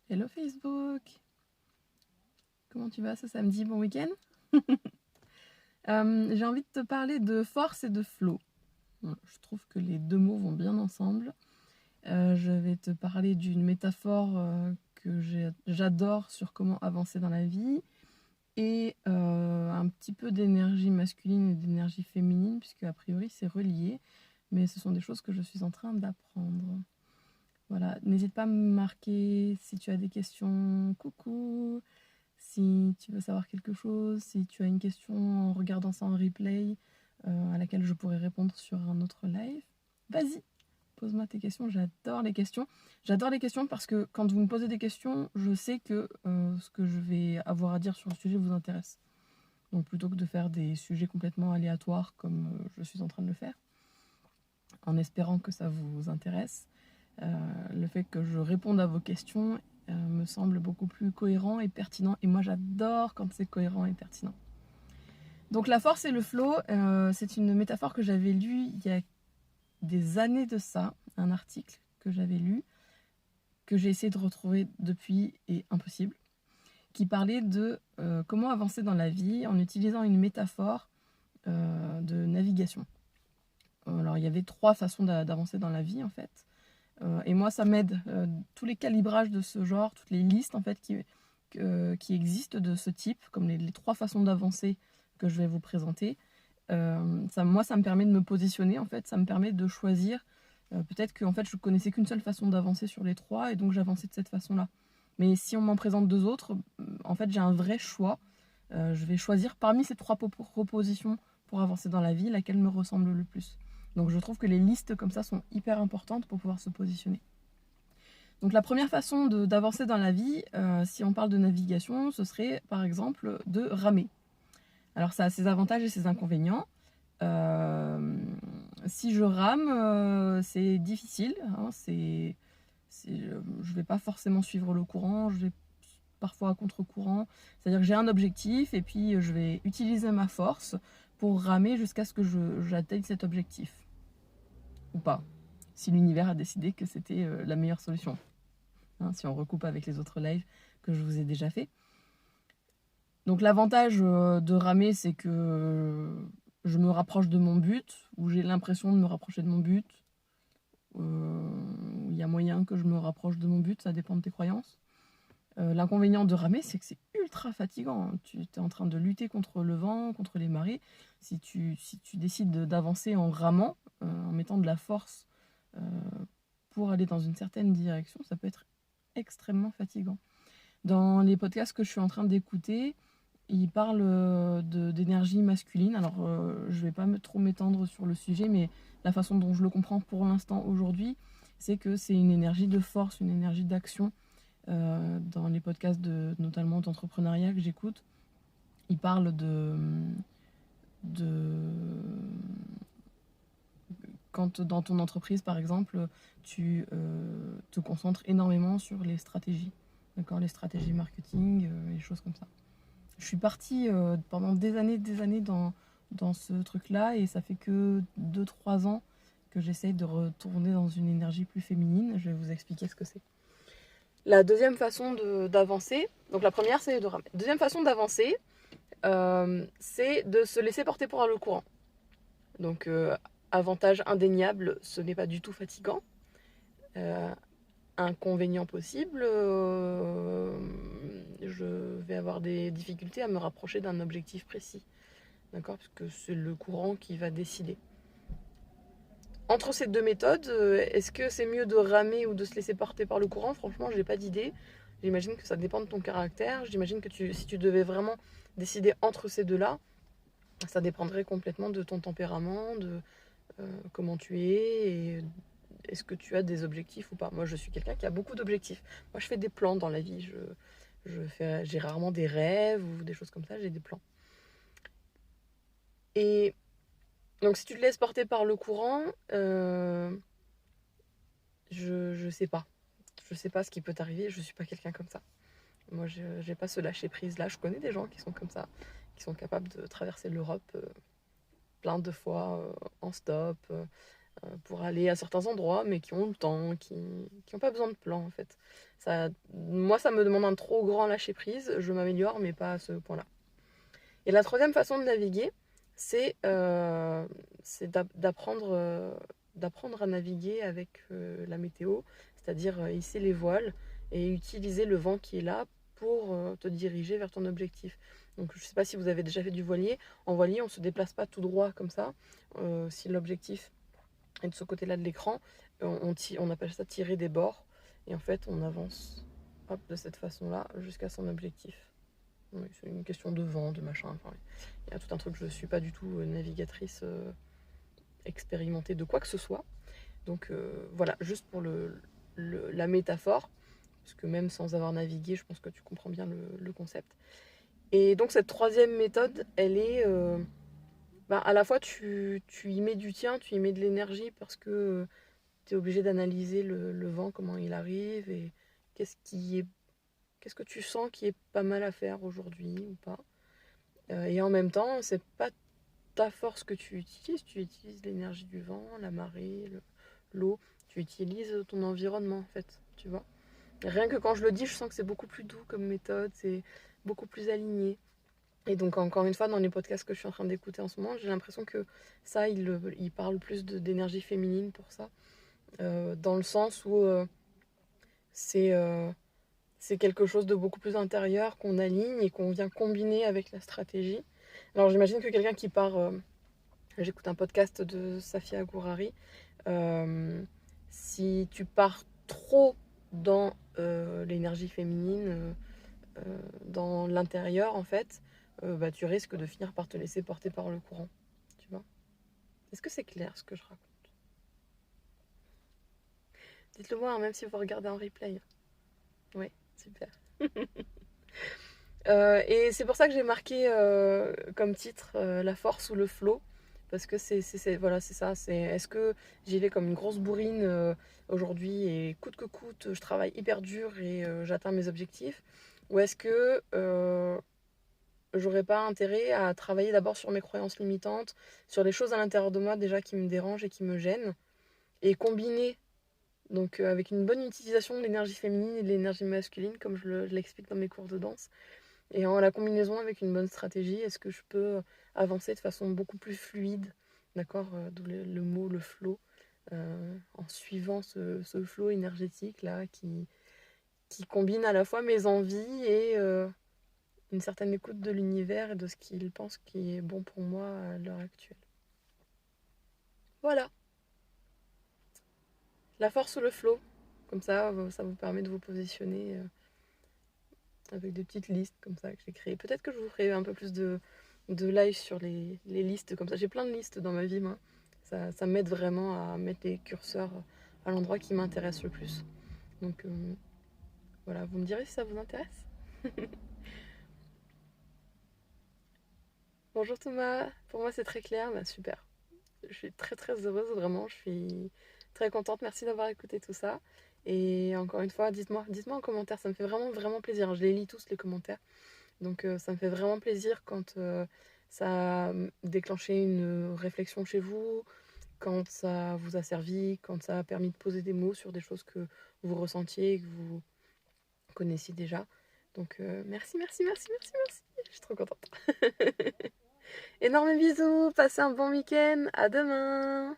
Hello Facebook. Comment tu vas ce samedi? Bon week-end. J'ai envie de te parler de force et de flow. Je trouve que les deux mots vont bien ensemble. Je vais te parler d'une métaphore que j'adore sur comment avancer dans la vie et un petit peu d'énergie masculine et d'énergie féminine, puisque a priori c'est relié, mais ce sont des choses que je suis en train d'apprendre. Voilà, n'hésite pas à me marquer si tu as des questions. Coucou. Si tu veux savoir quelque chose, si tu as une question en regardant ça en replay à laquelle je pourrais répondre sur un autre live, vas-y, pose-moi tes questions. J'adore les questions. J'adore les questions parce que quand vous me posez des questions, je sais que ce que je vais avoir à dire sur le sujet vous intéresse. Donc plutôt que de faire des sujets complètement aléatoires comme je suis en train de le faire, en espérant que ça vous intéresse, le fait que je réponde à vos questions me semble beaucoup plus cohérent et pertinent. Et moi, j'adore quand c'est cohérent et pertinent. Donc la force et le flow, c'est une métaphore que j'avais lue il y a des années de ça, un article que j'avais lu, que j'ai essayé de retrouver depuis et impossible, qui parlait de comment avancer dans la vie en utilisant une métaphore de navigation. Alors il y avait 3 façons d'avancer dans la vie en fait. Et moi, ça m'aide. Tous les calibrages de ce genre, toutes les listes en fait qui existent de ce type, comme les 3 façons d'avancer que je vais vous présenter, moi, ça me permet de me positionner. En fait, ça me permet de choisir. Peut-être que en fait, je connaissais qu'une seule façon d'avancer sur les 3, et donc j'avançais de cette façon-là. Mais si on m'en présente 2 autres, en fait, j'ai un vrai choix. Je vais choisir parmi ces 3 propositions pour avancer dans la vie, laquelle me ressemble le plus. Donc je trouve que les listes comme ça sont hyper importantes pour pouvoir se positionner. Donc la première façon d'avancer dans la vie, si on parle de navigation, ce serait par exemple de ramer. Alors ça a ses avantages et ses inconvénients. Si je rame, c'est difficile. Je ne vais pas forcément suivre le courant, je vais parfois à contre-courant. C'est-à-dire que j'ai un objectif et puis je vais utiliser ma force pour ramer jusqu'à ce que j'atteigne cet objectif. Ou pas, si l'univers a décidé que c'était la meilleure solution. Si on recoupe avec les autres lives que je vous ai déjà fait. Donc l'avantage de ramer, c'est que je me rapproche de mon but, ou j'ai l'impression de me rapprocher de mon but. Il y a moyen que je me rapproche de mon but, ça dépend de tes croyances. L'inconvénient de ramer, c'est que c'est ultra fatigant. Tu es en train de lutter contre le vent, contre les marées. Si tu décides d'avancer en ramant, en mettant de la force pour aller dans une certaine direction, ça peut être extrêmement fatigant. Dans les podcasts que je suis en train d'écouter, ils parlent d'énergie masculine. Alors, je ne vais pas trop m'étendre sur le sujet, mais la façon dont je le comprends pour l'instant aujourd'hui, c'est que c'est une énergie de force, une énergie d'action. Dans les podcasts notamment d'entrepreneuriat que j'écoute, ils parlent de quand dans ton entreprise, par exemple, tu te concentres énormément sur les stratégies, d'accord, les stratégies marketing, les choses comme ça. Je suis partie pendant des années dans ce truc-là, et ça fait que 2-3 ans que j'essaye de retourner dans une énergie plus féminine. Je vais vous expliquer ce que c'est. La deuxième façon d'avancer, donc la première c'est de ramer. Deuxième façon d'avancer, c'est de se laisser porter par le courant. Donc avantage indéniable, ce n'est pas du tout fatigant. Inconvénient possible, je vais avoir des difficultés à me rapprocher d'un objectif précis. D'accord, parce que c'est le courant qui va décider. Entre ces 2 méthodes, est-ce que c'est mieux de ramer ou de se laisser porter par le courant? Franchement, je n'ai pas d'idée. J'imagine que ça dépend de ton caractère. J'imagine que si tu devais vraiment décider entre ces 2-là, ça dépendrait complètement de ton tempérament, de comment tu es, et est-ce que tu as des objectifs ou pas. Moi, je suis quelqu'un qui a beaucoup d'objectifs. Moi, je fais des plans dans la vie. J'ai rarement des rêves ou des choses comme ça, j'ai des plans. Et donc, si tu te laisses porter par le courant, je sais pas. Je sais pas ce qui peut t'arriver, je suis pas quelqu'un comme ça. Moi, j'ai pas ce lâcher-prise là. Je connais des gens qui sont comme ça, qui sont capables de traverser l'Europe plein de fois en stop, pour aller à certains endroits, mais qui ont le temps, qui n'ont pas besoin de plan en fait. Moi, ça me demande un trop grand lâcher-prise, je m'améliore, mais pas à ce point-là. Et la troisième façon de naviguer, c'est d'apprendre à naviguer avec la météo, c'est-à-dire hisser les voiles et utiliser le vent qui est là pour te diriger vers ton objectif. Donc je ne sais pas si vous avez déjà fait du voilier. En voilier, on ne se déplace pas tout droit comme ça. Si l'objectif est de ce côté-là de l'écran, on appelle ça tirer des bords. Et en fait, on avance de cette façon-là jusqu'à son objectif. Oui, c'est une question de vent, de machin. Enfin, il y a tout un truc. Je ne suis pas du tout navigatrice expérimentée de quoi que ce soit. Donc voilà, juste pour la métaphore, parce que même sans avoir navigué, je pense que tu comprends bien le concept. Et donc cette troisième méthode, elle est... à la fois, tu y mets du tien, tu y mets de l'énergie, parce que tu es obligé d'analyser le vent, comment il arrive, et qu'est-ce que tu sens qui est pas mal à faire aujourd'hui ou pas. Et en même temps, c'est pas ta force que tu utilises l'énergie du vent, la marée, l'eau, tu utilises ton environnement en fait, tu vois. Rien que quand je le dis, je sens que c'est beaucoup plus doux comme méthode, c'est beaucoup plus aligné. Et donc encore une fois, dans les podcasts que je suis en train d'écouter en ce moment, j'ai l'impression que ça, il parle plus d'énergie féminine pour ça, dans le sens où c'est quelque chose de beaucoup plus intérieur qu'on aligne et qu'on vient combiner avec la stratégie. Alors j'imagine que quelqu'un qui part... j'écoute un podcast de Safia Gourari. Si tu pars trop dans l'énergie féminine, dans l'intérieur en fait, tu risques de finir par te laisser porter par le courant. Tu vois ? Est-ce que c'est clair ce que je raconte ? Dites-le moi, hein, même si vous regardez en replay. Oui, super. Et c'est pour ça que j'ai marqué comme titre La force ou le flow. Parce que voilà, c'est ça. Est-ce que j'y vais comme une grosse bourrine aujourd'hui et coûte que coûte, je travaille hyper dur et j'atteins mes objectifs? Ou est-ce que j'aurais pas intérêt à travailler d'abord sur mes croyances limitantes, sur les choses à l'intérieur de moi déjà qui me dérangent et qui me gênent, et combiner donc avec une bonne utilisation de l'énergie féminine et de l'énergie masculine, comme je l'explique dans mes cours de danse, et en la combinaison avec une bonne stratégie, est-ce que je peux avancer de façon beaucoup plus fluide, d'accord, d'où le mot, le flow, en suivant ce flow énergétique là qui combine à la fois mes envies et une certaine écoute de l'univers et de ce qu'il pense qui est bon pour moi à l'heure actuelle. Voilà, la force ou le flow, comme ça vous permet de vous positionner avec des petites listes comme ça que j'ai créées. Peut-être que je vous ferai un peu plus de live sur les listes comme ça. J'ai plein de listes dans ma vie, moi. Ça m'aide vraiment à mettre les curseurs à l'endroit qui m'intéresse le plus. Donc voilà, vous me direz si ça vous intéresse. Bonjour Thomas, pour moi c'est très clair, super. Je suis très très heureuse, vraiment, je suis très contente, merci d'avoir écouté tout ça. Et encore une fois, dites-moi en commentaire, ça me fait vraiment vraiment plaisir. Je les lis tous les commentaires, donc ça me fait vraiment plaisir quand ça a déclenché une réflexion chez vous, quand ça vous a servi, quand ça a permis de poser des mots sur des choses que vous ressentiez et que vous connaissiez déjà. Donc merci, je suis trop contente. Énorme bisous, passez un bon week-end, à demain.